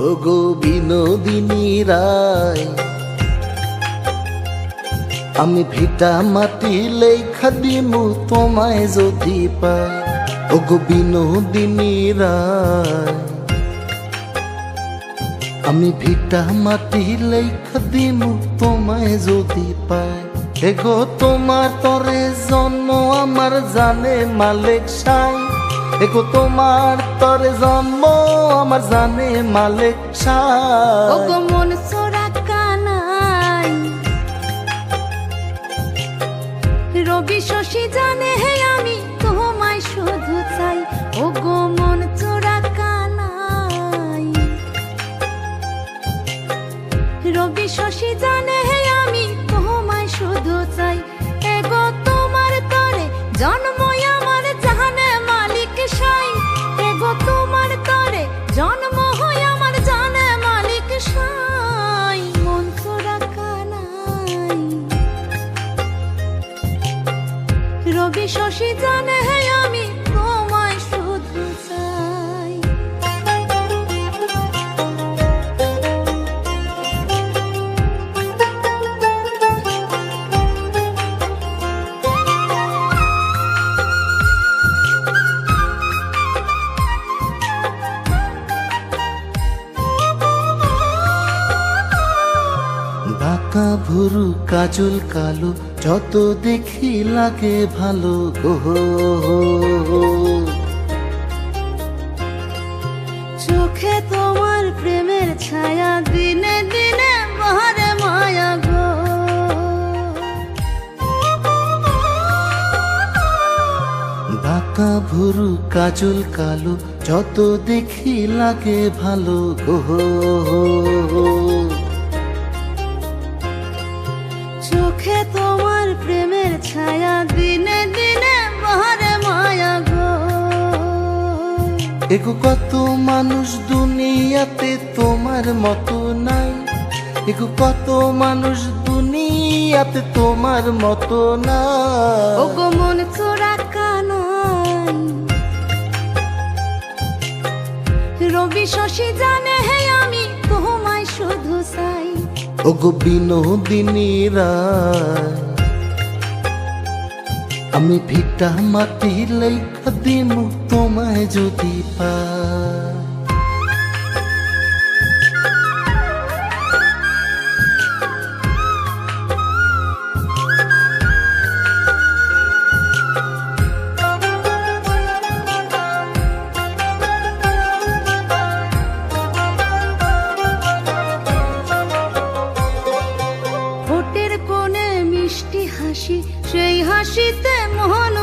ওগো বিনোদিনী রায়, আমি ভিটা মাটি লেখা দিমু তোমায় যদি পাই। ওগো বিনোদিনী রায়, আমি ভিটা মাটি লেখা দিমু তোমায় যদি পাই। এগো তোমার তরে জন্ম আমার জানে মালিক সাই। এগো তোমার তরে জন্ম আমার জানে মালিক সাই। ওগো মন চোরা কানাই, রবি শশী জানে হে আমি তোমায় শুধু চাই। ওগো মন চোরা কানাই, রবি শশী জানে হে আমি তোমায় শুধু চাই। এগো তোমার তরে জন্ম আমার জানে মালিক সাই। এগো তোমার তরে জন্ম হয় আমার জানে মালিক সাই। মন চোরা কানাই, রবি শশী জানে হে আমি তোমায় শুধু চাই। বাঁকা ভুরু কাজল কালো যত দেখি লাগে ভালো গো। চোখে তোমার প্রেমের ছায়া দিনে দিনে বাহারে মায়া গো। বাঁকা ভুরু কাজল কালো যত দেখি লাগে ভালো গো। চোখে তোমার প্রেমের ছায়া দিনে দিনে বাহারে মায়া গো। এগো কত মানুষ দুনিয়াতে তোমার মতো নাই। এগো কত মানুষ দুনিয়াতে তোমার মতো নাই। ওগো মন চোরা কানাই, রবি শশী জানে হে আমি তোমায় শুধু চাই। ওগো বিনোদিনী রায়, আমি ভিটা মাটি লেখা দিমু তোমায় যদি পাই। ঠোঁটের কোণে মিষ্টি হাসি, সেই হাসিতে মোহন